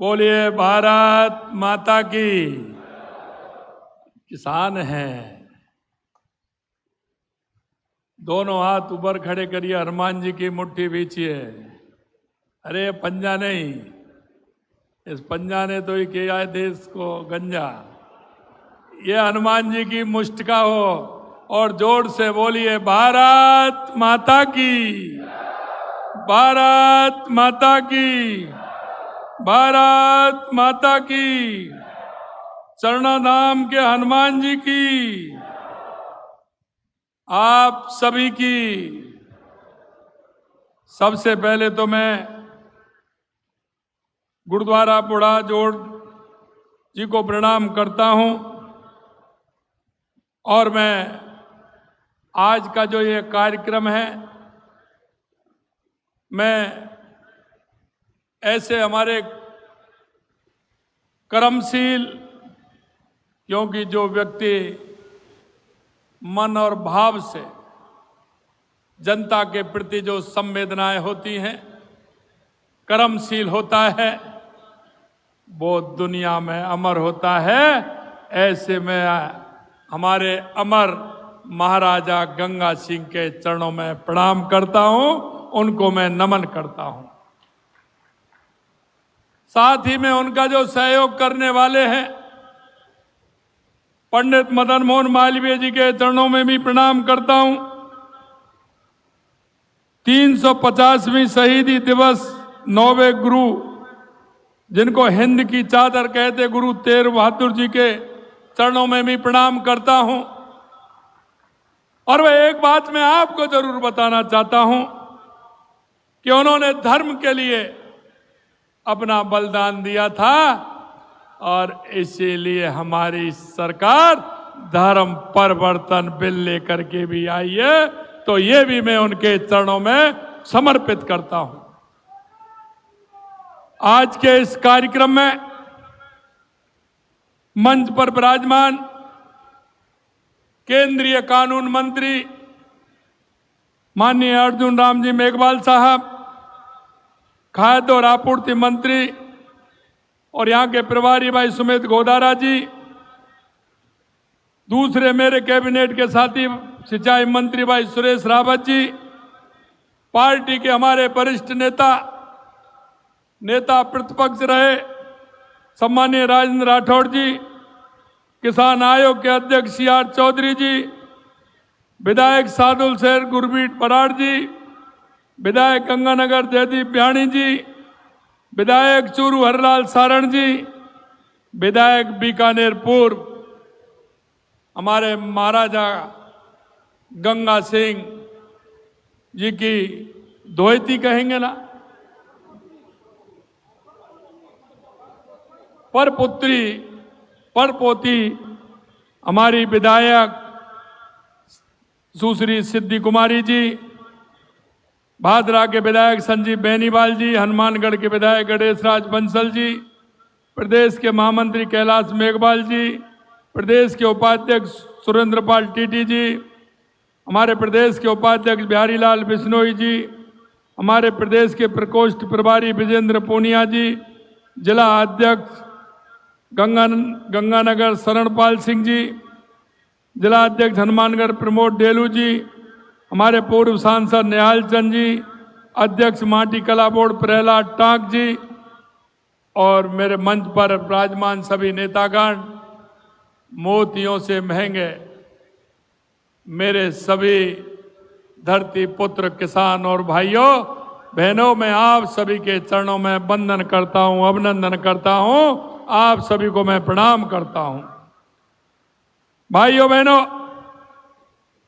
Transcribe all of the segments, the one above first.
बोलिए भारत माता की। किसान हैं, दोनों हाथ ऊपर खड़े करिए, हनुमान जी की मुट्ठी बीचिए। अरे पंजा नहीं, इस पंजा ने तो ही किया है देश को गंजा। ये हनुमान जी की मुष्टिका हो और जोर से बोलिए भारत माता की, भारत माता की, भारत माता की, चरणाधाम के हनुमान जी की, आप सभी की। सबसे पहले तो मैं गुरुद्वारा पुढ़ा जोड़ जी को प्रणाम करता हूं और मैं आज का जो ये कार्यक्रम है, मैं ऐसे हमारे कर्मशील, क्योंकि जो व्यक्ति मन और भाव से जनता के प्रति जो संवेदनाएं होती हैं, कर्मशील होता है, वो दुनिया में अमर होता है। ऐसे में हमारे अमर महाराजा गंगा सिंह के चरणों में प्रणाम करता हूं, उनको मैं नमन करता हूं। साथ ही में उनका जो सहयोग करने वाले हैं, पंडित मदन मोहन मालवीय जी के चरणों में भी प्रणाम करता हूं। 350वीं शहीदी दिवस 9वें गुरु, जिनको हिंद की चादर कहते, गुरु तेग बहादुर जी के चरणों में भी प्रणाम करता हूं। और वह एक बात मैं आपको जरूर बताना चाहता हूं कि उन्होंने धर्म के लिए अपना बलिदान दिया था और इसीलिए हमारी सरकार धर्म परिवर्तन बिल लेकर के भी आई है, तो ये भी मैं उनके चरणों में समर्पित करता हूं। आज के इस कार्यक्रम में मंच पर विराजमान केंद्रीय कानून मंत्री माननीय अर्जुन राम जी मेघवाल साहब, खाद्य और आपूर्ति मंत्री और यहां के प्रभारी भाई सुमित गोदारा जी, दूसरे मेरे कैबिनेट के साथी सिंचाई मंत्री भाई सुरेश रावत जी, पार्टी के हमारे वरिष्ठ नेता प्रतिपक्ष रहे सम्मानीय राजेंद्र राठौड़ जी, किसान आयोग के अध्यक्ष CR चौधरी जी, विधायक सादुल शहर गुरमीत बराड़ जी, विधायक गंगानगर जयदीप बिहाणी जी, विधायक चूरू हरलाल सारण जी, विधायक बीकानेर पूर्व हमारे महाराजा गंगा सिंह जी की धोती कहेंगे ना, परपुत्री परपोती हमारी विधायक सुश्री सिद्धि कुमारी जी, भादरा के विधायक संजीव बेनीवाल जी, हनुमानगढ़ के विधायक गणेश राज बंसल जी, प्रदेश के महामंत्री कैलाश मेघवाल जी, प्रदेश के उपाध्यक्ष सुरेंद्र पाल टीटी जी, हमारे प्रदेश के उपाध्यक्ष बिहारी लाल बिश्नोई जी, हमारे प्रदेश के प्रकोष्ठ प्रभारी विजेंद्र पूनिया जी, जिला अध्यक्ष गंगानगर शरणपाल सिंह जी, जिला अध्यक्ष हनुमानगढ़ प्रमोद डेलू जी, हमारे पूर्व सांसद निहाल चंद जी, अध्यक्ष माटी कला बोर्ड प्रहलाद टाक जी, और मेरे मंच पर विराजमान सभी नेतागण, मोतियों से महंगे मेरे सभी धरती पुत्र किसान और भाइयों बहनों, मैं आप सभी के चरणों में वंदन करता हूं, अभिनंदन करता हूं, आप सभी को मैं प्रणाम करता हूं। भाइयों बहनों,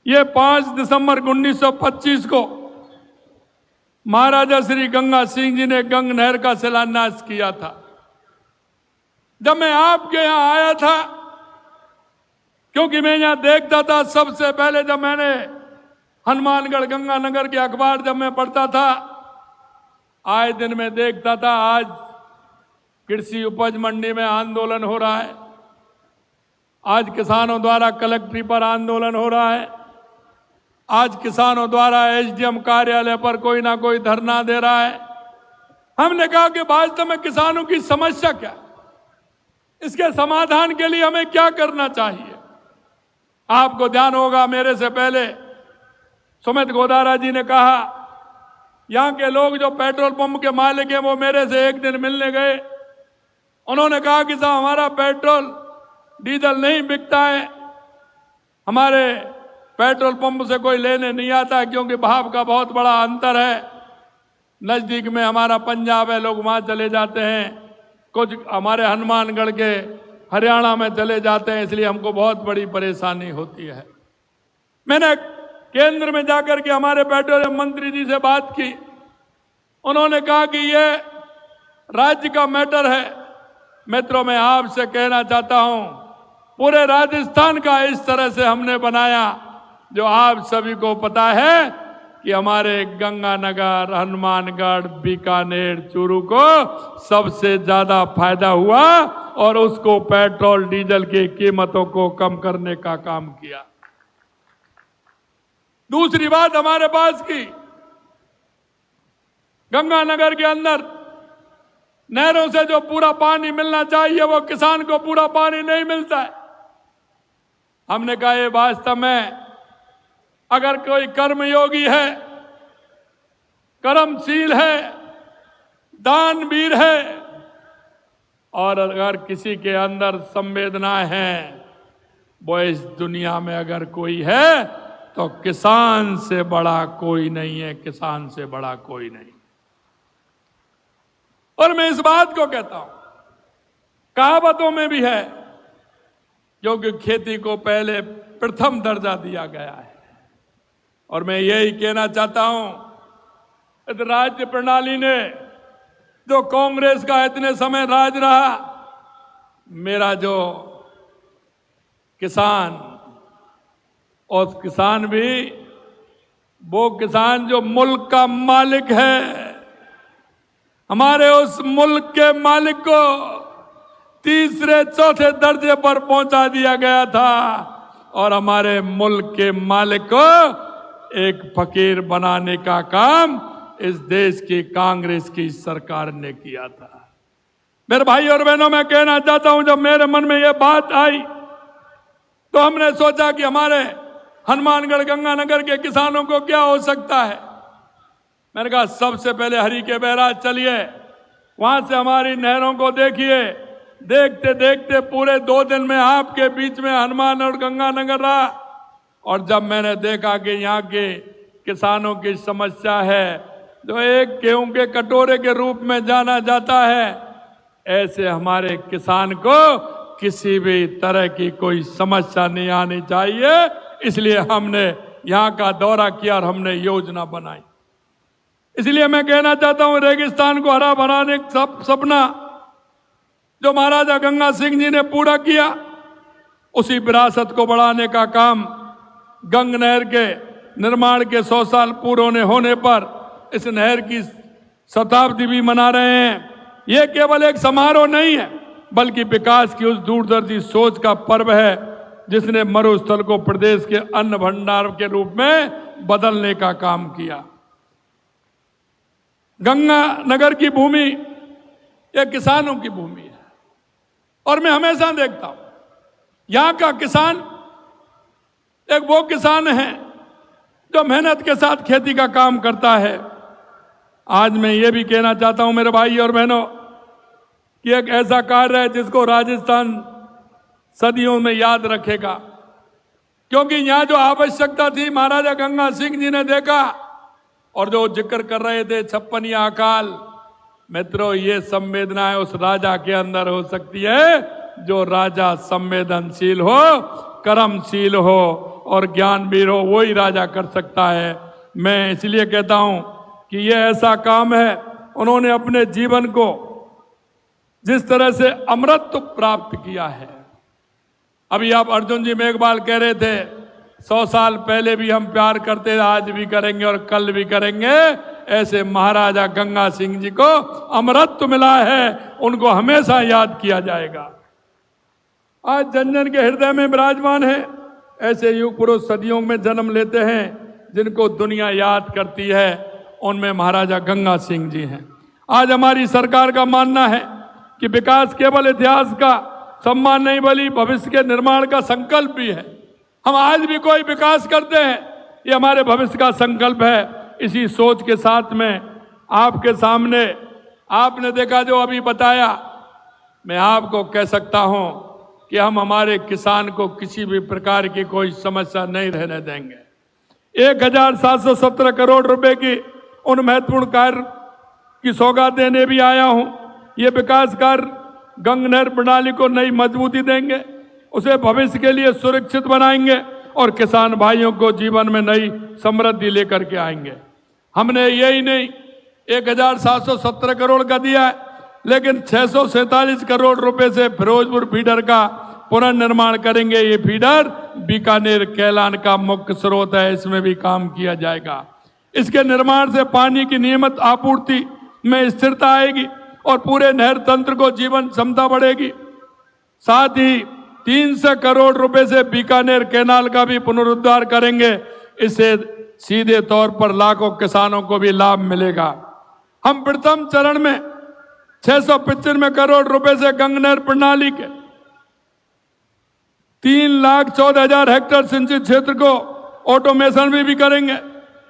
ये 5 दिसंबर 1925 को महाराजा श्री गंगा सिंह जी ने गंग नहर का शिलान्यास किया था। जब मैं आपके यहां आया था, क्योंकि मैं यहां देखता था, सबसे पहले जब मैंने हनुमानगढ़ गंगानगर के अखबार जब मैं पढ़ता था, आए दिन में देखता था आज कृषि उपज मंडी में आंदोलन हो रहा है, आज किसानों द्वारा कलेक्ट्री पर आंदोलन हो रहा है, आज किसानों द्वारा SDM कार्यालय पर कोई ना कोई धरना दे रहा है, हमने कहा कि वास्तव में किसानों की समस्या क्या है, इसके समाधान के लिए हमें क्या करना चाहिए। आपको ध्यान होगा मेरे से पहले सुमित गोदारा जी ने कहा, यहां के लोग जो पेट्रोल पंप के मालिक हैं वो मेरे से एक दिन मिलने गए। उन्होंने कहा कि साहब हमारा पेट्रोल डीजल नहीं बिकता है, हमारे पेट्रोल पंप से कोई लेने नहीं आता क्योंकि भाव का बहुत बड़ा अंतर है। नजदीक में हमारा पंजाब है, लोग वहां चले जाते हैं, कुछ हमारे हनुमानगढ़ के हरियाणा में चले जाते हैं, इसलिए हमको बहुत बड़ी परेशानी होती है। मैंने केंद्र में जाकर के हमारे पेट्रोलियम मंत्री जी से बात की। उन्होंने कहा कि ये राज्य का मैटर है। मित्रों, मैं आपसे कहना चाहता हूं, पूरे राजस्थान का इस तरह से हमने बनाया, जो आप सभी को पता है कि हमारे गंगानगर, हनुमानगढ़, बीकानेर, चूरू को सबसे ज्यादा फायदा हुआ और उसको पेट्रोल डीजल की कीमतों को कम करने का काम किया। दूसरी बात हमारे पास की, गंगानगर के अंदर नहरों से जो पूरा पानी मिलना चाहिए वो किसान को पूरा पानी नहीं मिलता है। हमने कहा ये वास्तव में अगर कोई कर्मयोगी है, कर्मशील है, दानवीर है और अगर किसी के अंदर संवेदनाएं हैं, वो इस दुनिया में अगर कोई है तो किसान से बड़ा कोई नहीं है, किसान से बड़ा कोई नहीं। और मैं इस बात को कहता हूं, कहावतों में भी है, क्योंकि खेती को पहले प्रथम दर्जा दिया गया है। और मैं यही कहना चाहता हूं, इस राज्य प्रणाली ने जो कांग्रेस का इतने समय राज रहा, मेरा जो किसान, और किसान भी वो किसान जो मुल्क का मालिक है, हमारे उस मुल्क के मालिक को तीसरे चौथे दर्जे पर पहुंचा दिया गया था और हमारे मुल्क के मालिक को एक फकीर बनाने का काम इस देश की कांग्रेस की सरकार ने किया था। मेरे भाई और बहनों, मैं कहना चाहता हूं, जब मेरे मन में यह बात आई तो हमने सोचा कि हमारे हनुमानगढ़ गंगानगर के किसानों को क्या हो सकता है। मैंने कहा सबसे पहले हरी के बैराज चलिए, वहां से हमारी नहरों को देखिए। देखते देखते पूरे 2 दिन में आपके बीच में हनुमान और गंगानगर रहा, और जब मैंने देखा कि यहाँ के किसानों की समस्या है जो एक गेहूं के कटोरे के रूप में जाना जाता है, ऐसे हमारे किसान को किसी भी तरह की कोई समस्या नहीं आनी चाहिए। इसलिए हमने यहाँ का दौरा किया और हमने योजना बनाई। इसलिए मैं कहना चाहता हूं, रेगिस्तान को हरा बनाने का सपना जो महाराजा गंगा सिंह जी ने पूरा किया, उसी विरासत को बढ़ाने का काम गंग नहर के निर्माण के 100 साल पूरे होने पर इस नहर की शताब्दी भी मना रहे हैं। यह केवल एक समारोह नहीं है, बल्कि विकास की उस दूरदर्शी सोच का पर्व है जिसने मरुस्थल को प्रदेश के अन्न भंडार के रूप में बदलने का काम किया। गंगानगर की भूमि यह किसानों की भूमि है, और मैं हमेशा देखता हूं यहां का किसान एक वो किसान है जो मेहनत के साथ खेती का काम करता है। आज मैं ये भी कहना चाहता हूं मेरे भाई और बहनों कि एक ऐसा कार्य है जिसको राजस्थान सदियों में याद रखेगा, क्योंकि यहां जो आवश्यकता थी महाराजा गंगा सिंह जी ने देखा। और जो जिक्र कर रहे थे 56 अकाल, मित्रों, ये संवेदनाएं उस राजा के अंदर हो सकती है जो राजा संवेदनशील हो, कर्मशील हो और ज्ञानवीर हो, वही राजा कर सकता है। मैं इसलिए कहता हूं कि यह ऐसा काम है, उन्होंने अपने जीवन को जिस तरह से अमृत प्राप्त किया है। अभी आप अर्जुन जी मेघवाल कह रहे थे 100 साल पहले भी हम प्यार करते, आज भी करेंगे और कल भी करेंगे। ऐसे महाराजा गंगा सिंह जी को अमरत्व मिला है, उनको हमेशा याद किया जाएगा। आज जन जन के हृदय में विराजमान है। ऐसे युग पुरुष सदियों में जन्म लेते हैं जिनको दुनिया याद करती है, उनमें महाराजा गंगा सिंह जी हैं। आज हमारी सरकार का मानना है कि विकास केवल इतिहास का सम्मान नहीं बल्कि भविष्य के निर्माण का संकल्प भी है। हम आज भी कोई विकास करते हैं, ये हमारे भविष्य का संकल्प है। इसी सोच के साथ में आपके सामने आपने देखा जो अभी बताया, मैं आपको कह सकता हूं कि हम हमारे किसान को किसी भी प्रकार की कोई समस्या नहीं रहने देंगे। 1717 करोड़ रुपए की उन महत्वपूर्ण कार्य की सौगात देने भी आया हूं। ये विकास कार्य गंगा नहर प्रणाली को नई मजबूती देंगे, उसे भविष्य के लिए सुरक्षित बनाएंगे और किसान भाइयों को जीवन में नई समृद्धि लेकर के आएंगे। हमने यही नहीं 1717 करोड़ का दिया है, लेकिन 647 करोड़ रुपए से फिरोजपुर फीडर का पुनर्निर्माण करेंगे। ये फीडर बीकानेर कैलान का मुख्य स्रोत है, इसमें भी काम किया जाएगा। इसके निर्माण से पानी की नियमित आपूर्ति में स्थिरता आएगी और पूरे नहर तंत्र को जीवन क्षमता बढ़ेगी। साथ ही 300 करोड़ रुपए से बीकानेर कैनाल का भी पुनरुद्धार करेंगे। इससे सीधे तौर पर लाखों किसानों को भी लाभ मिलेगा। हम प्रथम चरण में 695 करोड़ रुपए से गंगा नहर प्रणाली के 3,14,000 हेक्टेयर सिंचित क्षेत्र को ऑटोमेशन भी करेंगे।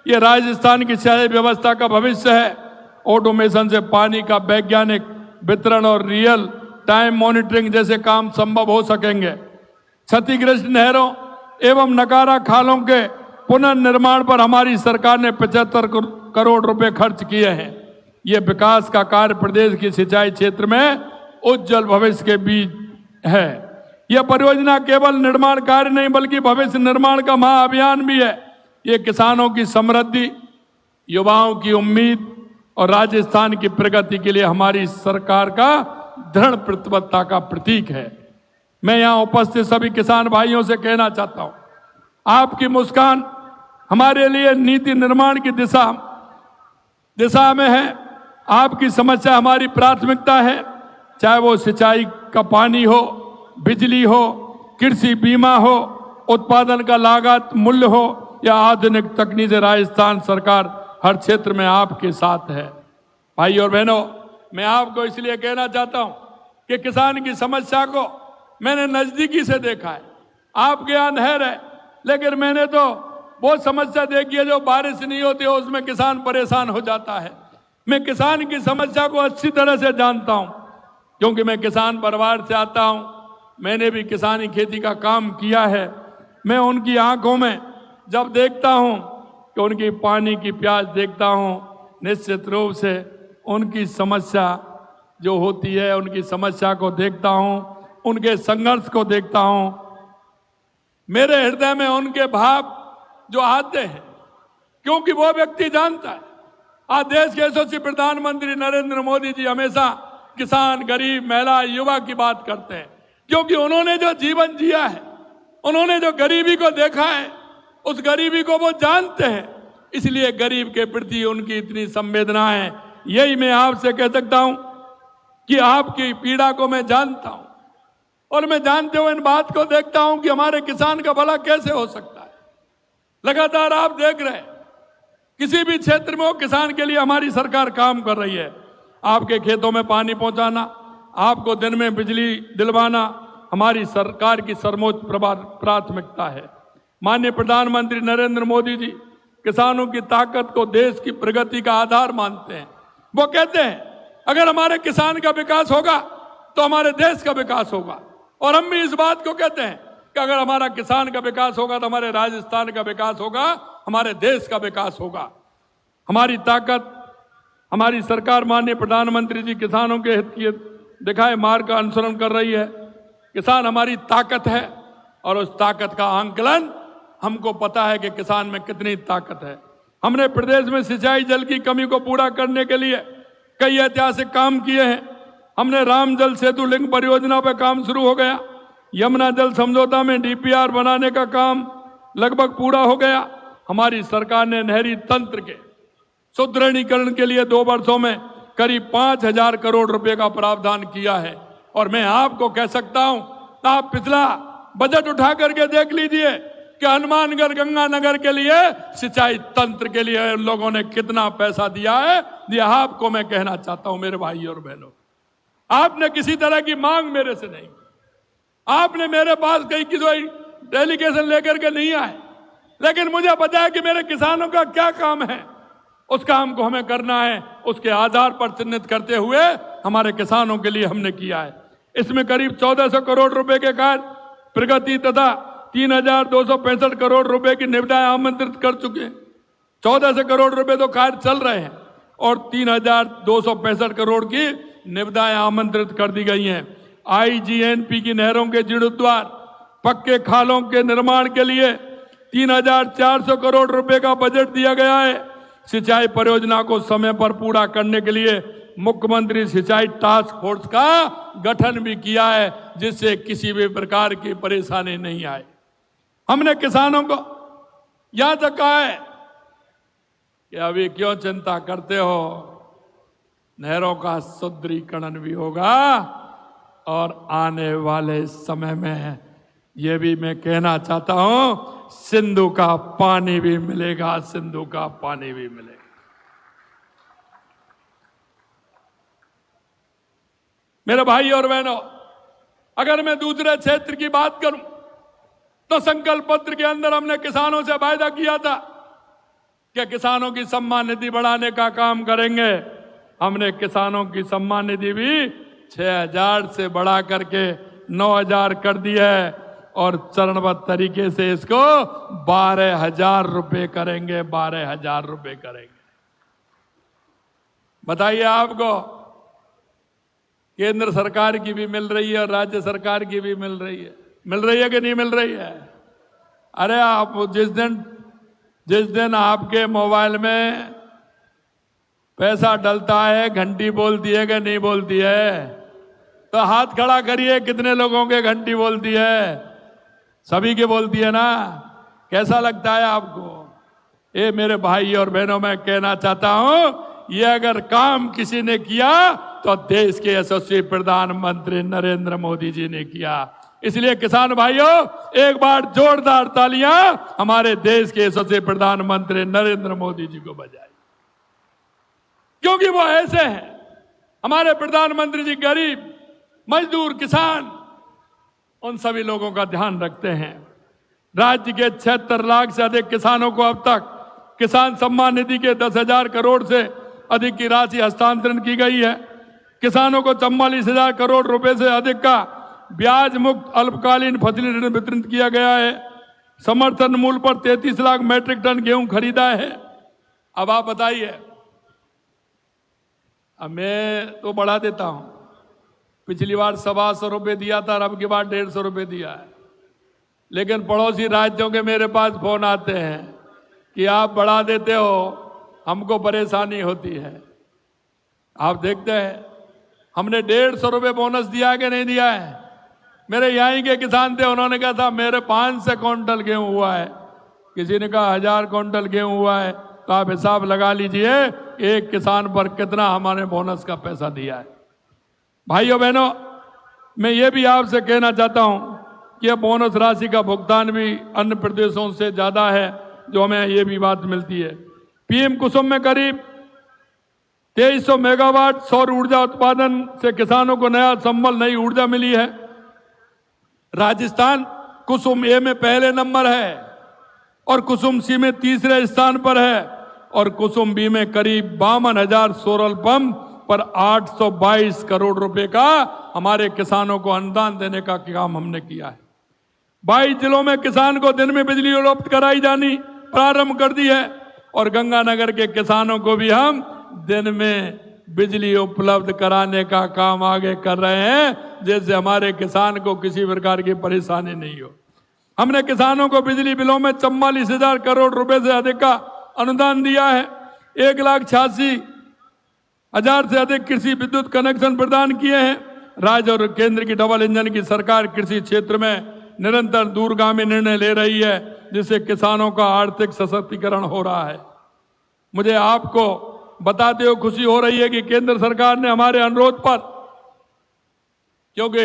ये राजस्थान की सिंचाई व्यवस्था का भविष्य है। ऑटोमेशन से पानी का वैज्ञानिक वितरण और रियल टाइम मॉनिटरिंग जैसे काम संभव हो सकेंगे। क्षतिग्रस्त नहरों एवं नकारा खालों के पुनर्निर्माण पर हमारी सरकार ने 75 करोड़ रुपए खर्च किए हैं। ये विकास का कार्य प्रदेश की सिंचाई क्षेत्र में उज्जवल भविष्य के बीज है। यह परियोजना केवल निर्माण कार्य नहीं बल्कि भविष्य निर्माण का महाअभियान भी है। ये किसानों की समृद्धि, युवाओं की उम्मीद और राजस्थान की प्रगति के लिए हमारी सरकार का दृढ़ प्रतिबद्धता का प्रतीक है। मैं यहां उपस्थित सभी किसान भाइयों से कहना चाहता हूं, आपकी मुस्कान हमारे लिए नीति निर्माण की दिशा में है। आपकी समस्या हमारी प्राथमिकता है, चाहे वो सिंचाई का पानी हो, बिजली हो, कृषि बीमा हो, उत्पादन का लागत मूल्य हो या आधुनिक तकनीक से राजस्थान सरकार हर क्षेत्र में आपके साथ है। भाई और बहनों, मैं आपको इसलिए कहना चाहता हूं कि किसान की समस्या को मैंने नजदीकी से देखा है। आपके यहाँ नहर है, लेकिन मैंने तो वो समस्या देखी है जो बारिश नहीं होती है उसमें किसान परेशान हो जाता है। मैं किसान की समस्या को अच्छी तरह से जानता हूं, क्योंकि मैं किसान परिवार से आता हूं। मैंने भी किसानी खेती का काम किया है। मैं उनकी आंखों में जब देखता हूं कि उनकी पानी की प्यास देखता हूं, निश्चित रूप से उनकी समस्या जो होती है, उनकी समस्या को देखता हूं, उनके संघर्ष को देखता हूं, मेरे हृदय में उनके भाव जो आते हैं, क्योंकि वो व्यक्ति जानता है। आज देश के यशस्वी प्रधानमंत्री नरेंद्र मोदी जी हमेशा किसान, गरीब, महिला, युवा की बात करते हैं, क्योंकि उन्होंने जो जीवन जिया है, उन्होंने जो गरीबी को देखा है, उस गरीबी को वो जानते हैं। इसलिए गरीब के प्रति उनकी इतनी संवेदना है। यही मैं आपसे कह सकता हूं कि आपकी पीड़ा को मैं जानता हूं, और मैं जानते हुए इन बात को देखता हूं कि हमारे किसान का भला कैसे हो सकता है। लगातार आप देख रहे हैं, किसी भी क्षेत्र में हो, किसान के लिए हमारी सरकार काम कर रही है। आपके खेतों में पानी पहुंचाना, आपको दिन में बिजली दिलवाना हमारी सरकार की सर्वोच्च प्राथमिकता है। माननीय प्रधानमंत्री नरेंद्र मोदी जी किसानों की ताकत को देश की प्रगति का आधार मानते हैं। वो कहते हैं अगर हमारे किसान का विकास होगा तो हमारे देश का विकास होगा, और हम भी इस बात को कहते हैं कि अगर हमारा किसान का विकास होगा तो हमारे राजस्थान का विकास होगा, हमारे देश का विकास होगा। हमारी ताकत, हमारी सरकार माननीय प्रधानमंत्री जी किसानों के हित की दिखाए मार्ग का अनुसरण कर रही है। किसान हमारी ताकत है, और उस ताकत का आंकलन हमको पता है कि किसान में कितनी ताकत है। हमने प्रदेश में सिंचाई जल की कमी को पूरा करने के लिए कई ऐतिहासिक काम किए हैं। हमने राम जल सेतु लिंक परियोजना पर काम शुरू हो गया। यमुना जल समझौता में डीपीआर बनाने का काम लगभग पूरा हो गया। हमारी सरकार ने नहरी तंत्र के सुदृढ़ीकरण के लिए 2 वर्षों में करीब 5,000 करोड़ रुपए का प्रावधान किया है। और मैं आपको कह सकता हूं, आप पिछला बजट उठा करके देख लीजिए, कि हनुमानगढ़ गंगानगर के लिए सिंचाई तंत्र के लिए उन लोगों ने कितना पैसा दिया है, ये आपको मैं कहना चाहता हूं मेरे भाई और बहनों। आपने किसी तरह की मांग मेरे से नहीं, आपने मेरे पास कहीं कोई डेलीगेशन लेकर के नहीं आए, लेकिन मुझे पता है कि मेरे किसानों का क्या काम है, उस काम को हमें करना है। उसके आधार पर चिन्हित करते हुए हमारे किसानों के लिए हमने किया है। इसमें करीब 1400 करोड़ रुपए के कार्य प्रगति तथा 3265 करोड़ रुपए की निविदाएं आमंत्रित कर चुके हैं। 1400 करोड़ रुपए तो कार्य चल रहे हैं और 3265 करोड़ की निविदाएं आमंत्रित कर दी गई हैं। आईजीएनपी की नहरों के जीर्णोद्धार, पक्के खालों के निर्माण के लिए 3400 करोड़ रुपए का बजट दिया गया है। सिंचाई परियोजना को समय पर पूरा करने के लिए मुख्यमंत्री सिंचाई टास्क फोर्स का गठन भी किया है, जिससे किसी भी प्रकार की परेशानी नहीं आए। हमने किसानों को यहां तक कहा है कि अभी क्यों चिंता करते हो, नहरों का सुदृढ़ीकरण भी होगा और आने वाले समय में यह भी मैं कहना चाहता हूं, सिंधु का पानी भी मिलेगा, सिंधु का पानी भी मिलेगा। मेरे भाई और बहनों, अगर मैं दूसरे क्षेत्र की बात करूं तो संकल्प पत्र के अंदर हमने किसानों से वायदा किया था कि किसानों की सम्मान निधि बढ़ाने का काम करेंगे। हमने किसानों की सम्मान निधि भी 6000 से बढ़ा करके 9000 कर दी है और चरणबद्ध तरीके से इसको 12000 रुपए करेंगे, 12000 रुपए करेंगे। बताइए, आपको केंद्र सरकार की भी मिल रही है और राज्य सरकार की भी मिल रही है कि नहीं मिल रही है? अरे आप जिस दिन आपके मोबाइल में पैसा डलता है, घंटी बोलती है कि नहीं बोलती है? तो हाथ खड़ा करिए, कितने लोगों के घंटी बोलती है? सभी के बोलती है ना? कैसा लगता है आपको? ये मेरे भाई और बहनों, मैं कहना चाहता हूं, ये अगर काम किसी ने किया तो देश के यशस्वी प्रधानमंत्री नरेंद्र मोदी जी ने किया। इसलिए किसान भाइयों, एक बार जोरदार तालियां हमारे देश के यशस्वी प्रधानमंत्री नरेंद्र मोदी जी को बजाइए, क्योंकि वो ऐसे हैं। हमारे प्रधानमंत्री जी गरीब, मजदूर, किसान, उन सभी लोगों का ध्यान रखते हैं। राज्य के 76 लाख से अधिक किसानों को अब तक किसान सम्मान निधि के 10,000 करोड़ से अधिक की राशि हस्तांतरण की गई है। किसानों को 44,000 करोड़ रुपए से अधिक का ब्याज मुक्त अल्पकालीन फसली ऋण वितरित किया गया है। समर्थन मूल्य पर 33 लाख मैट्रिक टन गेहूं खरीदा है। अब आप बताइए, अब मैं तो बढ़ा देता हूं, पिछली बार 125 रुपए दिया था और अब की बार 150 रुपए दिया है, लेकिन पड़ोसी राज्यों के मेरे पास फोन आते हैं कि आप बढ़ा देते हो, हमको परेशानी होती है। आप देखते हैं, हमने 150 रुपए बोनस दिया है कि नहीं दिया है? मेरे यहीं के किसान थे, उन्होंने कहा था मेरे 500 क्विंटल गेहूं हुआ है, किसी ने कहा 1000 क्विंटल गेहूं हुआ है, तो आप हिसाब लगा लीजिए एक किसान पर कितना हमारे बोनस का पैसा दिया है। भाइयों बहनों, मैं ये भी आपसे कहना चाहता हूं कि यह बोनस राशि का भुगतान भी अन्य प्रदेशों से ज्यादा है, जो हमें ये भी बात मिलती है। पीएम कुसुम में करीब 2300 मेगावाट सौर ऊर्जा उत्पादन से किसानों को नया संबल, नई ऊर्जा मिली है। राजस्थान कुसुम ए में पहले नंबर है और कुसुम सी में तीसरे स्थान पर है और कुसुम बी में करीब 52,000 सोलर पंप पर 822 करोड़ रुपए का हमारे किसानों को अनुदान देने का काम हमने किया है। 22 जिलों में किसान को दिन में बिजली उपलब्ध कराई जानी प्रारंभ कर दी है और गंगानगर के किसानों को भी हम दिन में बिजली उपलब्ध कराने का काम आगे कर रहे हैं, जिससे हमारे किसान को किसी प्रकार की परेशानी नहीं हो। हमने किसानों को बिजली बिलों में 44,000 करोड़ रुपए से अधिक का अनुदान दिया है। 1,86,000 से अधिक कृषि विद्युत कनेक्शन प्रदान किए हैं। राज्य और केंद्र की डबल इंजन की सरकार कृषि क्षेत्र में निरंतर दूरगामी निर्णय ले रही है, जिससे किसानों का आर्थिक सशक्तिकरण हो रहा है। मुझे आपको बताते हुए खुशी हो रही है कि केंद्र सरकार ने हमारे अनुरोध पर, क्योंकि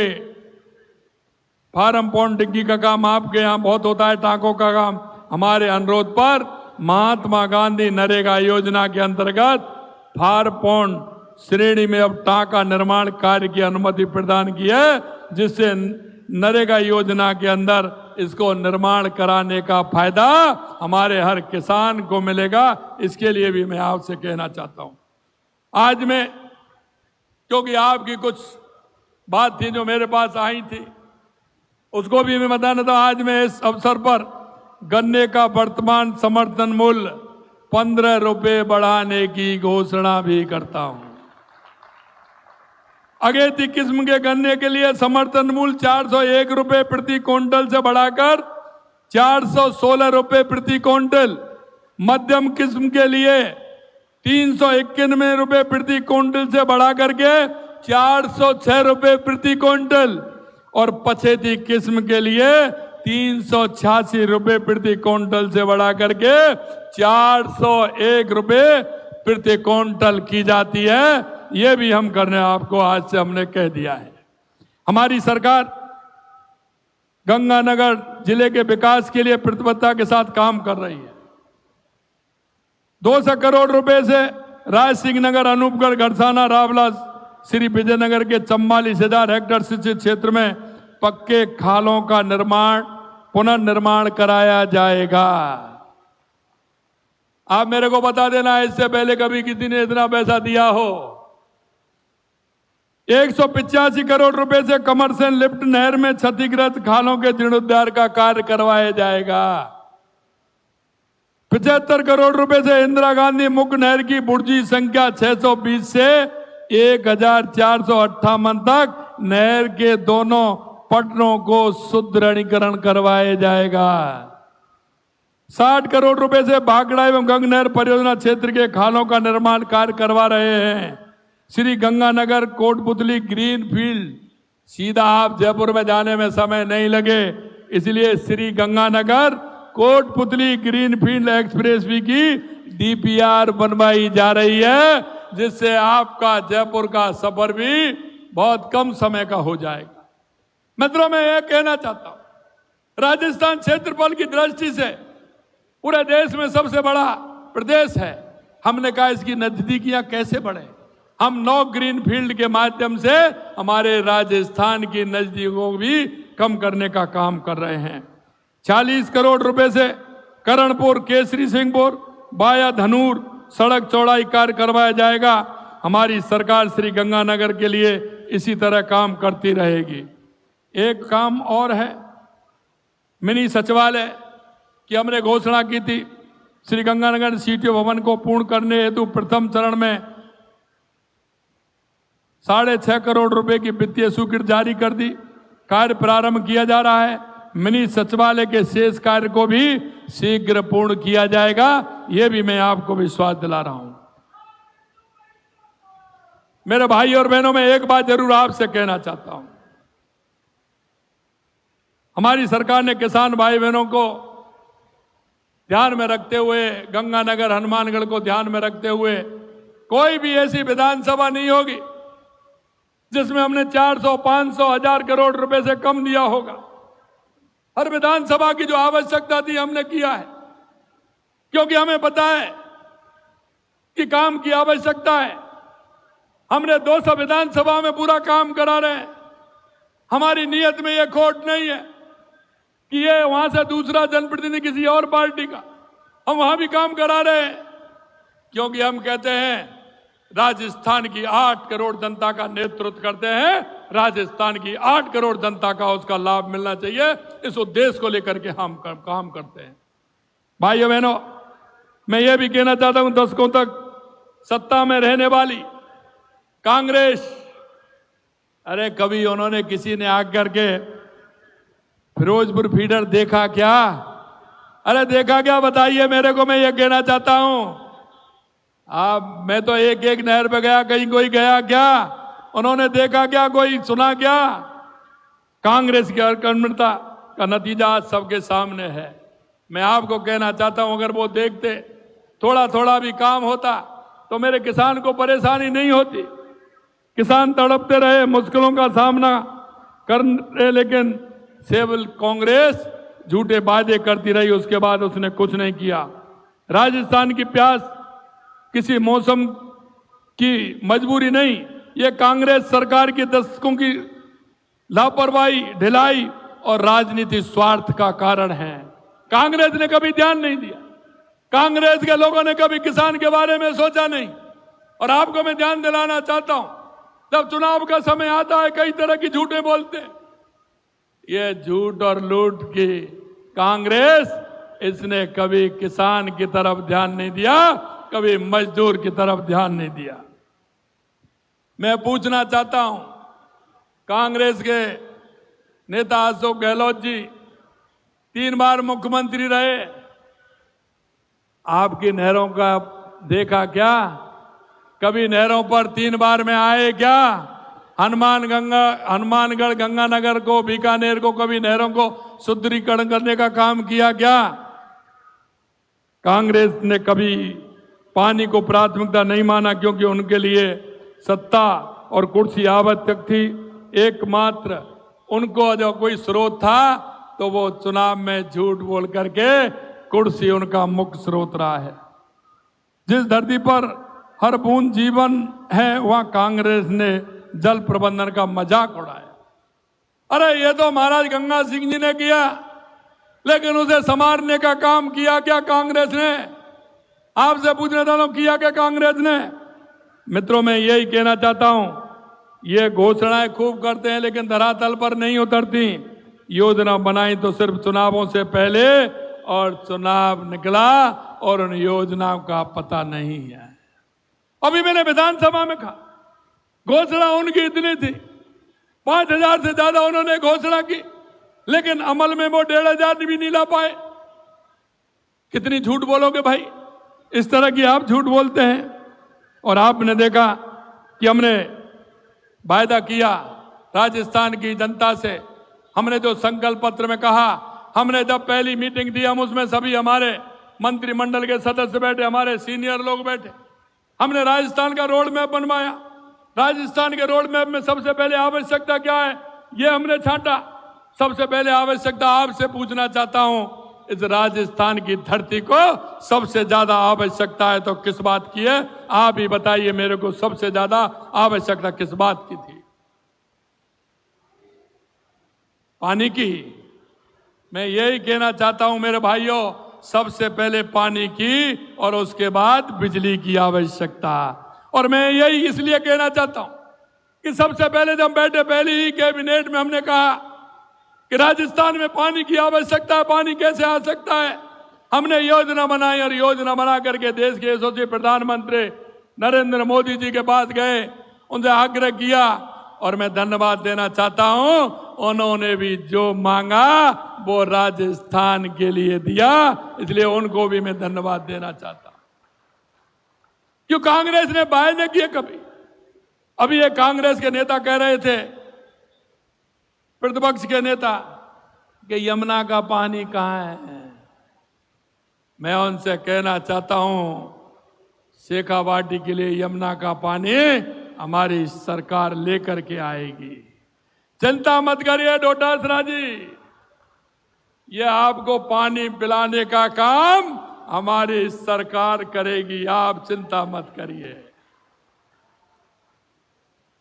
फार्म पौंड डिग्गी का काम आपके यहाँ बहुत होता है, टांकों का काम। हमारे अनुरोध पर महात्मा गांधी नरेगा योजना के अंतर्गत फार्म पौंड श्रेणी में अब टांका निर्माण कार्य की अनुमति प्रदान की है, जिससे नरेगा योजना के अंदर इसको निर्माण कराने का फायदा हमारे हर किसान को मिलेगा। इसके लिए भी मैं आपसे कहना चाहता हूं। आज मैं, क्योंकि आपकी कुछ बात थी जो मेरे पास आई थी, उसको भी मैं बताना था। आज मैं इस अवसर पर गन्ने का वर्तमान समर्थन मूल्य 15 रुपए बढ़ाने की घोषणा भी करता हूं। अगेती किस्म के गन्ने के लिए समर्थन मूल्य 401 रुपए प्रति क्विंटल से बढ़ाकर 416 रुपए प्रति क्विंटल, मध्यम किस्म के लिए 391 रुपए प्रति क्विंटल से बढ़ा करके 406 रुपए प्रति क्विंटल, और पछेती किस्म के लिए 386 रुपए प्रति क्विंटल से बढ़ा करके 401 रुपए प्रति क्विंटल की जाती है। ये भी हम करने आपको आज से हमने कह दिया है। हमारी सरकार गंगानगर जिले के विकास के लिए प्रतिबद्धता के साथ काम कर रही है। 200 करोड़ रुपए से राज सिंह नगर, अनूपगढ़, घरसाना, रावला, श्री विजयनगर के 44,000 हेक्टेयर सिंचित क्षेत्र में पक्के खालों का निर्माण, पुनर्निर्माण कराया जाएगा। आप मेरे को बता देना, इससे पहले कभी किसी ने इतना पैसा दिया हो। 185 करोड़ रुपए से कमर्शियल लिफ्ट नहर में क्षतिग्रस्त खालों के जीर्णोद्धार का कार्य करवाया जाएगा। 75 करोड़ रुपए से इंदिरा गांधी मुख्य नहर की बुर्जी संख्या 620 से 1458 तक नहर के दोनों पटरों को सुदृढ़ीकरण करवाया जाएगा। 60 करोड़ रुपए से भाखड़ा एवं गंग नहर परियोजना क्षेत्र के खालों का निर्माण कार्य करवा रहे हैं। श्री गंगानगर कोटपुतली ग्रीन फील्ड, सीधा आप जयपुर में जाने में समय नहीं लगे, इसलिए Shri Ganganagar Kotputli green field expressway की डीपीआर बनवाई जा रही है, जिससे आपका जयपुर का सफर भी बहुत कम समय का हो जाएगा। मित्रों, मैं ये कहना चाहता हूं, राजस्थान क्षेत्रफल की दृष्टि से पूरे देश में सबसे बड़ा प्रदेश है। हमने कहा इसकी नजदीकियां कैसे बढ़े। हम 9 ग्रीन फील्ड के माध्यम से हमारे राजस्थान की नजदीकों को भी कम करने का काम कर रहे हैं। 40 करोड़ रुपए से करणपुर केसरी सिंहपुर वाया धनूर सड़क चौड़ाई कार्य करवाया जाएगा। हमारी सरकार श्री गंगानगर के लिए इसी तरह काम करती रहेगी। एक काम और है, मिनी सचिवालय की हमने घोषणा की थी। श्री गंगानगर सीटीओ भवन को पूर्ण करने हेतु प्रथम चरण में 6.5 करोड़ रुपए की वित्तीय स्वीकृति जारी कर दी, कार्य प्रारंभ किया जा रहा है। मिनी सचिवालय के शेष कार्य को भी शीघ्र पूर्ण किया जाएगा, यह भी मैं आपको विश्वास दिला रहा हूं। मेरे भाई और बहनों, मैं एक बात जरूर आपसे कहना चाहता हूं। हमारी सरकार ने किसान भाई बहनों को ध्यान में रखते हुए, गंगानगर हनुमानगढ़ को ध्यान में रखते हुए, कोई भी ऐसी विधानसभा नहीं होगी जिसमें हमने 400, 500, 1000 करोड़ रुपए से कम दिया होगा। हर विधानसभा की जो आवश्यकता थी हमने किया है, क्योंकि हमें पता है कि काम की आवश्यकता है। हमने 200 विधानसभा में पूरा काम करा रहे हैं। हमारी नीयत में यह खोट नहीं है कि ये वहां से दूसरा जनप्रतिनिधि किसी और पार्टी का, हम वहां भी काम करा रहे हैं, क्योंकि हम कहते हैं राजस्थान की 8 करोड़ जनता का नेतृत्व करते हैं। राजस्थान की 8 करोड़ जनता का उसका लाभ मिलना चाहिए, इस उद्देश्य को लेकर के हम काम करते हैं। भाइयों बहनों, मैं ये भी कहना चाहता हूं, दशकों तक सत्ता में रहने वाली कांग्रेस, अरे कभी उन्होंने किसी ने आकर के फिरोजपुर फीडर देखा क्या? अरे देखा क्या, बताइए मेरे को। मैं ये कहना चाहता हूं, मैं तो एक एक नहर पे गया, कहीं कोई गया क्या? उन्होंने देखा क्या? कोई सुना क्या? कांग्रेस की अकर्मण्यता का नतीजा आज सबके सामने है। मैं आपको कहना चाहता हूं, अगर वो देखते, थोड़ा थोड़ा भी काम होता तो मेरे किसान को परेशानी नहीं होती। किसान तड़पते रहे, मुश्किलों का सामना कर रहे, लेकिन केवल कांग्रेस झूठे वादे करती रही, उसके बाद उसने कुछ नहीं किया। राजस्थान की प्यास किसी मौसम की मजबूरी नहीं, ये कांग्रेस सरकार के दशकों की लापरवाही, ढिलाई और राजनीति स्वार्थ का कारण है। कांग्रेस ने कभी ध्यान नहीं दिया, कांग्रेस के लोगों ने कभी किसान के बारे में सोचा नहीं। और आपको मैं ध्यान दिलाना चाहता हूं, जब चुनाव का समय आता है कई तरह की झूठे बोलते हैं। ये झूठ और लूट की कांग्रेस, इसने कभी किसान की तरफ ध्यान नहीं दिया, कभी मजदूर की तरफ ध्यान नहीं दिया। मैं पूछना चाहता हूं, कांग्रेस के नेता अशोक गहलोत जी 3 बार मुख्यमंत्री रहे, आपकी नहरों का देखा क्या? कभी नहरों पर 3 बार में आए क्या? हनुमानगढ़, गंगानगर को, बीकानेर को, कभी नहरों को सुदृढ़ीकरण करने का काम किया क्या? कांग्रेस ने कभी पानी को प्राथमिकता नहीं माना, क्योंकि उनके लिए सत्ता और कुर्सी आवश्यक थी। एकमात्र उनको जो कोई स्रोत था तो वो चुनाव में झूठ बोल करके कुर्सी उनका मुख्य स्रोत रहा है। जिस धरती पर हर बूंद जीवन है, वहां कांग्रेस ने जल प्रबंधन का मजाक उड़ाया। अरे ये तो महाराज गंगा सिंह जी ने किया, लेकिन उसे संवारने का काम किया क्या कांग्रेस ने? आपसे पूछना चाहता हूं, किया क्या कांग्रेस ने? मित्रों, मैं यही कहना चाहता हूं, ये घोषणाएं खूब करते हैं लेकिन धरातल पर नहीं उतरती। योजना बनाई तो सिर्फ चुनावों से पहले, और चुनाव निकला और उन योजनाओं का पता नहीं है। अभी मैंने विधानसभा में कहा, घोषणा उनकी इतनी थी, 5,000 से ज्यादा उन्होंने घोषणा की, लेकिन अमल में वो 1,500 भी नहीं ला पाए। कितनी झूठ बोलोगे भाई? इस तरह की आप झूठ बोलते हैं। और आपने देखा कि हमने वायदा किया राजस्थान की जनता से, हमने जो संकल्प पत्र में कहा, हमने जब पहली मीटिंग दी, हम उसमें सभी हमारे मंत्रिमंडल के सदस्य बैठे, हमारे सीनियर लोग बैठे, हमने राजस्थान का रोड मैप बनवाया। राजस्थान के रोड मैप में सबसे पहले आवश्यकता क्या है, ये हमने छांटा। सबसे पहले आवश्यकता, आपसे पूछना चाहता हूं, इस राजस्थान की धरती को सबसे ज्यादा आवश्यकता है तो किस बात की है? आप ही बताइए मेरे को, सबसे ज्यादा आवश्यकता किस बात की थी? पानी की। मैं यही कहना चाहता हूं मेरे भाइयों, सबसे पहले पानी की और उसके बाद बिजली की आवश्यकता। और मैं यही इसलिए कहना चाहता हूं कि सबसे पहले जब बैठे, पहली ही कैबिनेट में हमने कहा कि राजस्थान में पानी की आवश्यकता है, पानी कैसे आ सकता है। हमने योजना बनाई और योजना बना करके देश के यशस्वी प्रधानमंत्री नरेंद्र मोदी जी के पास गए, उनसे आग्रह किया और मैं धन्यवाद देना चाहता हूं, उन्होंने भी जो मांगा वो राजस्थान के लिए दिया, इसलिए उनको भी मैं धन्यवाद देना चाहता हूं। क्यों कांग्रेस ने वायदे किए कभी? अभी ये कांग्रेस के नेता कह रहे थे, प्रतिपक्ष के नेता, कि यमुना का पानी कहां है। मैं उनसे कहना चाहता हूं, शेखावाटी के लिए यमुना का पानी हमारी सरकार लेकर के आएगी। चिंता मत करिए डोटासरा जी, ये आपको पानी पिलाने का काम हमारी सरकार करेगी, आप चिंता मत करिए।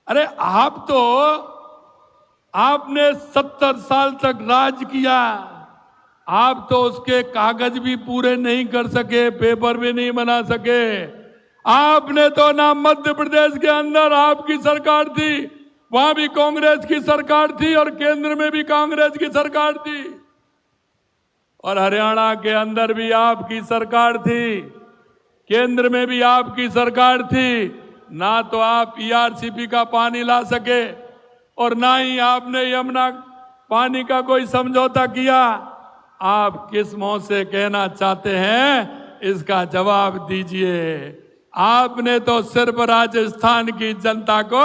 अरे आपने 70 साल तक राज किया, आप तो उसके कागज भी पूरे नहीं कर सके, पेपर भी नहीं बना सके। आपने तो ना मध्य प्रदेश के अंदर आपकी सरकार थी, वहां भी कांग्रेस की सरकार थी और केंद्र में भी कांग्रेस की सरकार थी, और हरियाणा के अंदर भी आपकी सरकार थी, केंद्र में भी आपकी सरकार थी। ना तो आप ईआरसीपी का पानी ला सके और ना ही आपने यमुना पानी का कोई समझौता किया। आप किस मुंह से कहना चाहते हैं, इसका जवाब दीजिए। आपने तो सिर्फ राजस्थान की जनता को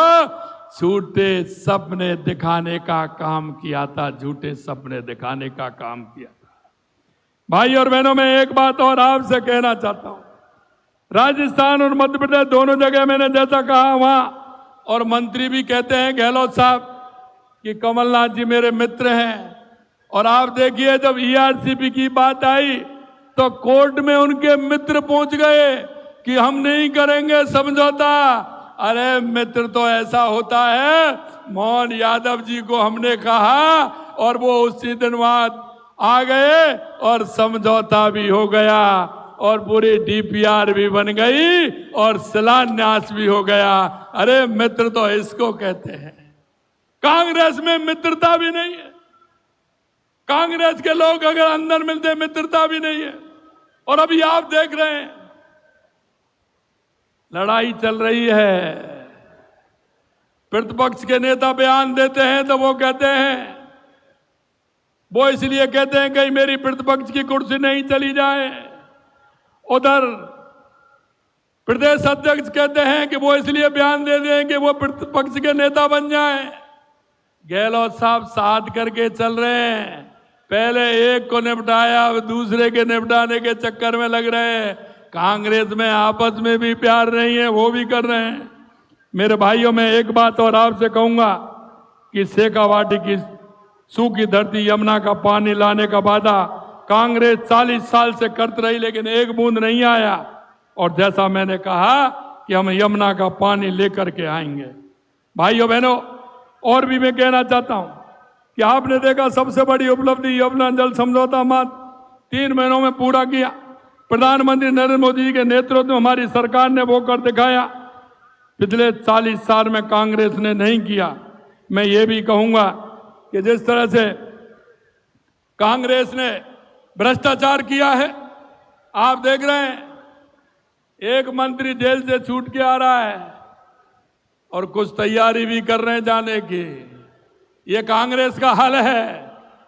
झूठे सपने दिखाने का काम किया था, झूठे सपने दिखाने का काम किया था। भाई और बहनों, मैं एक बात और आपसे कहना चाहता हूं, राजस्थान और मध्य प्रदेश दोनों जगह मैंने जैसा कहा वहां, और मंत्री भी कहते हैं गहलोत साहब कि कमलनाथ जी मेरे मित्र हैं, और आप देखिए जब ईआरसीपी की बात आई तो कोर्ट में उनके मित्र पहुंच गए कि हम नहीं करेंगे समझौता। अरे मित्र तो ऐसा होता है, मोहन यादव जी को हमने कहा और वो उसी दिन बाद आ गए और समझौता भी हो गया और पूरी डीपीआर भी बन गई और शिलान्यास भी हो गया। अरे मित्र तो इसको कहते हैं। कांग्रेस में मित्रता भी नहीं है। कांग्रेस के लोग अगर अंदर मिलते मित्रता भी नहीं है। और अभी आप देख रहे हैं लड़ाई चल रही है। प्रतिपक्ष के नेता बयान देते हैं तो वो कहते हैं, वो इसलिए कहते हैं कहीं मेरी प्रतिपक्ष की कुर्सी नहीं चली जाए। उधर प्रदेश अध्यक्ष कहते हैं कि वो इसलिए बयान दे दें कि वो प्रतिपक्ष के नेता बन जाएं। गहलोत साहब साथ करके चल रहे हैं। पहले एक को निपटाया, अब दूसरे के निपटाने के चक्कर में लग रहे हैं। कांग्रेस में आपस में भी प्यार नहीं है, वो भी कर रहे हैं। मेरे भाइयों, मैं एक बात और आपसे कहूंगा कि शेखावाटी की सूखी धरती यमुना का पानी लाने का वादा कांग्रेस 40 साल से करती रही, लेकिन एक बूंद नहीं आया। और जैसा मैंने कहा कि हम यमुना का पानी लेकर के आएंगे। भाइयों बहनों, और भी मैं कहना चाहता हूं कि आपने देखा सबसे बड़ी उपलब्धि यमुना जल समझौता मात्र 3 महीनों में पूरा किया। प्रधानमंत्री नरेंद्र मोदी जी के नेतृत्व में हमारी सरकार ने वो कर दिखाया, पिछले 40 साल में कांग्रेस ने नहीं किया। मैं ये भी कहूंगा कि जिस तरह से कांग्रेस ने भ्रष्टाचार किया है, आप देख रहे हैं एक मंत्री जेल से छूट के आ रहा है और कुछ तैयारी भी कर रहे हैं जाने की। ये कांग्रेस का हाल है।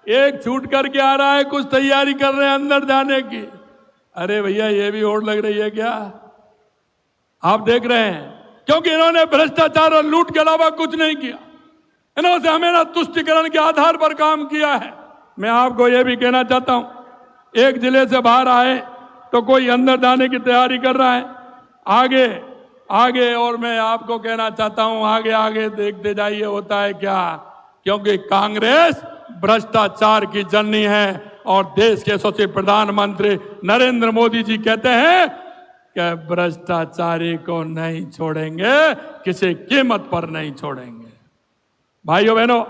एक छूट करके आ रहा है, कुछ तैयारी कर रहे हैं अंदर जाने की। अरे भैया, ये भी होड़ लग रही है क्या? आप देख रहे हैं, क्योंकि इन्होंने भ्रष्टाचार और लूट के अलावा कुछ नहीं किया। इन्होंने हमें तुष्टिकरण के आधार पर काम किया है। मैं आपको यह भी कहना चाहता हूं, एक जिले से बाहर आए तो कोई अंदर जाने की तैयारी कर रहा है। आगे आगे, और मैं आपको कहना चाहता हूं आगे आगे देखते जाइए होता है क्या, क्योंकि कांग्रेस भ्रष्टाचार की जननी है। और देश के यशस्वी प्रधानमंत्री नरेंद्र मोदी जी कहते हैं कि भ्रष्टाचारी को नहीं छोड़ेंगे, किसी कीमत पर नहीं छोड़ेंगे। भाइयों बहनों,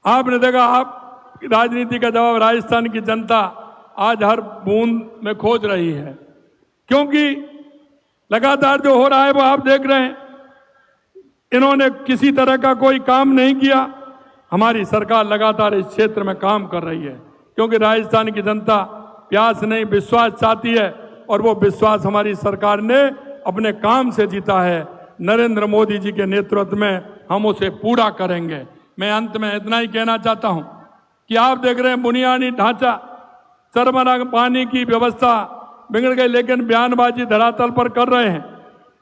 आपने देखा, आप राजनीति का जवाब राजस्थान की जनता आज हर बूंद में खोज रही है, क्योंकि लगातार जो हो रहा है वो आप देख रहे हैं। इन्होंने किसी तरह का कोई काम नहीं किया। हमारी सरकार लगातार इस क्षेत्र में काम कर रही है, क्योंकि राजस्थान की जनता प्यास नहीं विश्वास चाहती है, और वो विश्वास हमारी सरकार ने अपने काम से जीता है। नरेंद्र मोदी जी के नेतृत्व में हम उसे पूरा करेंगे। मैं अंत में इतना ही कहना चाहता हूं कि आप देख रहे हैं बुनियादी ढांचा, सरबराह पानी की व्यवस्था बिगड़ गई, लेकिन बयानबाजी धरातल पर कर रहे हैं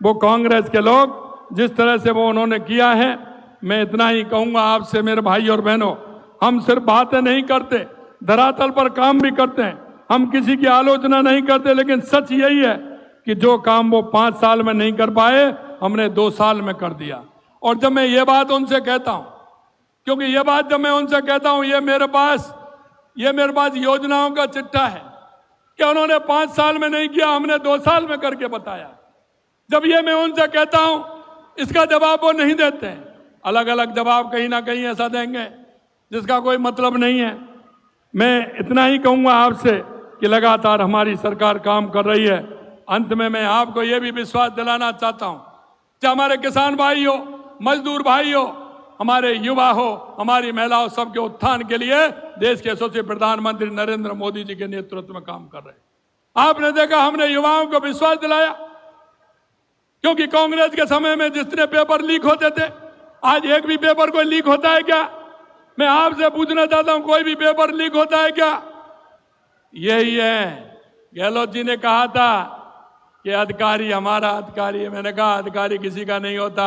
वो कांग्रेस के लोग। जिस तरह से वो उन्होंने किया है, मैं इतना ही कहूंगा आपसे मेरे भाई और बहनों, हम सिर्फ बातें नहीं करते, धरातल पर काम भी करते हैं। हम किसी की आलोचना नहीं करते, लेकिन सच यही है कि जो काम वो 5 साल में नहीं कर पाए, हमने 2 साल में कर दिया। और जब मैं ये बात उनसे कहता हूं, क्योंकि ये बात जब मैं उनसे कहता हूं, ये मेरे पास योजनाओं का चिट्ठा है कि उन्होंने 5 साल में नहीं किया, हमने 2 साल में करके बताया। जब ये मैं उनसे कहता हूं, इसका जवाब वो नहीं देते हैं। अलग अलग जवाब कहीं ना कहीं ऐसा देंगे जिसका कोई मतलब नहीं है। मैं इतना ही कहूंगा आपसे कि लगातार हमारी सरकार काम कर रही है। अंत में मैं आपको यह भी विश्वास दिलाना चाहता हूं कि हमारे किसान भाई हो, मजदूर भाई हो, हमारे युवा हो, हमारी महिलाओं, सबके उत्थान के लिए देश के यशस्वी प्रधानमंत्री नरेंद्र मोदी जी के नेतृत्व में काम कर रहे हैं। आपने देखा, हमने युवाओं को विश्वास दिलाया, क्योंकि कांग्रेस के समय में जितने पेपर लीक होते थे, आज एक भी पेपर कोई लीक होता है क्या? मैं आपसे पूछना चाहता हूं, कोई भी पेपर लीक होता है क्या? यही है, गहलोत जी ने कहा था कि अधिकारी हमारा अधिकारी है। मैंने कहा अधिकारी किसी का नहीं होता।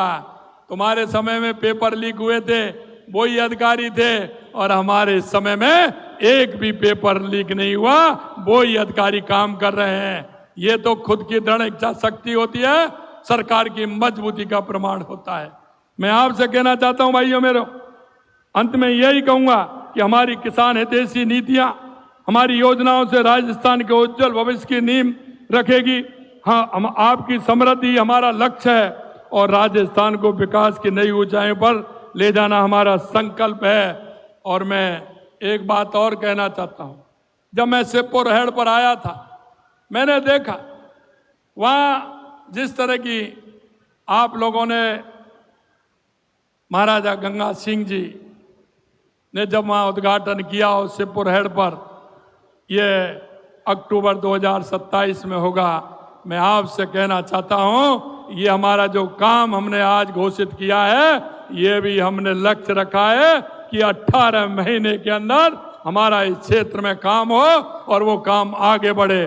तुम्हारे समय में पेपर लीक हुए थे, वही अधिकारी थे, और हमारे समय में एक भी पेपर लीक नहीं हुआ, वही अधिकारी काम कर रहे हैं। ये तो खुद की दृढ़ इच्छा शक्ति होती है, सरकार की मजबूती का प्रमाण होता है। मैं आपसे कहना चाहता हूं भाइयों मेरे, अंत में यही कहूंगा कि हमारी किसान हितैषी नीतियां हमारी योजनाओं से राजस्थान के उज्जवल भविष्य की नींव रखेगी। हाँ, हम आपकी समृद्धि हमारा लक्ष्य है और राजस्थान को विकास की नई ऊंचाइयों पर ले जाना हमारा संकल्प है। और मैं एक बात और कहना चाहता हूं, जब मैं सिपुरहेड़ पर आया था मैंने देखा वहां जिस तरह की आप लोगों ने महाराजा गंगा सिंह जी ने जब वहां उद्घाटन किया और सिपुरहेड़ पर, यह अक्टूबर 2027 में होगा। मैं आपसे कहना चाहता हूं, ये हमारा जो काम हमने आज घोषित किया है, ये भी हमने लक्ष्य रखा है कि 18 महीने के अंदर हमारा इस क्षेत्र में काम हो और वो काम आगे बढ़े।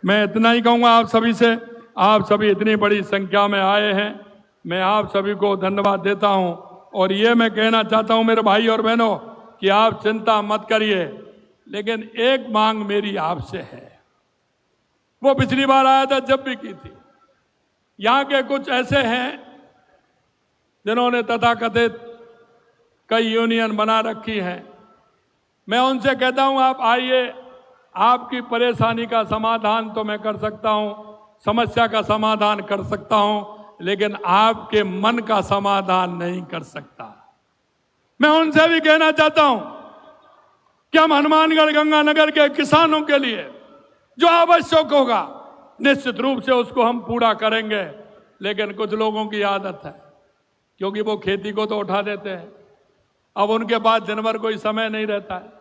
मैं इतना ही कहूंगा आप सभी से, आप सभी इतनी बड़ी संख्या में आए हैं, मैं आप सभी को धन्यवाद देता हूं। और ये मैं कहना चाहता हूं मेरे भाई और बहनों कि आप चिंता मत करिए, लेकिन एक मांग मेरी आपसे है, वो पिछली बार आया था जब भी की थी। यहां के कुछ ऐसे हैं जिन्होंने तथाकथित कई यूनियन बना रखी है। मैं उनसे कहता हूं आप आइए, आपकी परेशानी का समाधान तो मैं कर सकता हूं, समस्या का समाधान कर सकता हूं, लेकिन आपके मन का समाधान नहीं कर सकता। मैं उनसे भी कहना चाहता हूं कि हम हनुमानगढ़ गंगानगर के किसानों के लिए जो आवश्यक होगा निश्चित रूप से उसको हम पूरा करेंगे। लेकिन कुछ लोगों की आदत है, क्योंकि वो खेती को तो उठा देते हैं, अब उनके पास दिन भर कोई समय नहीं रहता है,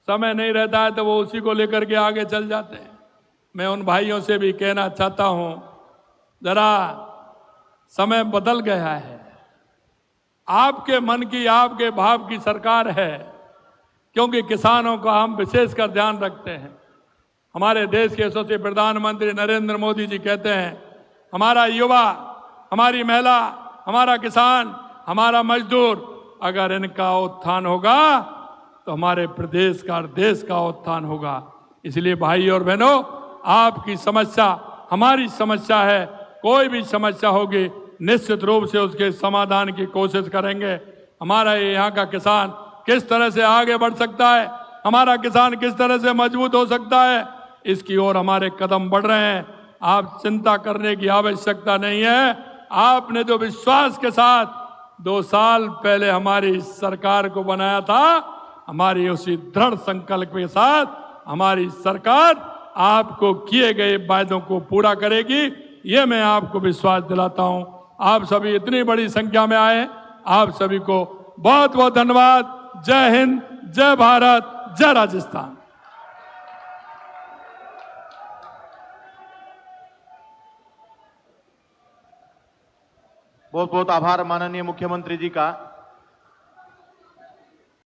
समय नहीं रहता है तो वो उसी को लेकर के आगे चल जाते हैं। मैं उन भाइयों से भी कहना चाहता हूं, जरा समय बदल गया है, आपके मन की आपके भाव की सरकार है, क्योंकि किसानों का हम विशेषकर ध्यान रखते हैं। हमारे देश के यशस्वी प्रधानमंत्री नरेंद्र मोदी जी कहते हैं, हमारा युवा, हमारी महिला, हमारा किसान, हमारा मजदूर, अगर इनका उत्थान होगा तो हमारे प्रदेश का और देश का उत्थान होगा। इसलिए भाई और बहनों, आपकी समस्या हमारी समस्या है, कोई भी समस्या होगी निश्चित रूप से उसके समाधान की कोशिश करेंगे। हमारा यहाँ का किसान किस तरह से आगे बढ़ सकता है, हमारा किसान किस तरह से मजबूत हो सकता है, इसकी ओर हमारे कदम बढ़ रहे हैं। आप चिंता करने की आवश्यकता नहीं है। आपने जो विश्वास के साथ 2 साल पहले हमारी सरकार को बनाया था, हमारी उसी दृढ़ संकल्प के साथ हमारी सरकार आपको किए गए वायदों को पूरा करेगी, ये मैं आपको विश्वास दिलाता हूं। आप सभी इतनी बड़ी संख्या में आए, आप सभी को बहुत बहुत धन्यवाद। जय हिंद, जय भारत, जय राजस्थान। बहुत बहुत आभार माननीय मुख्यमंत्री जी का।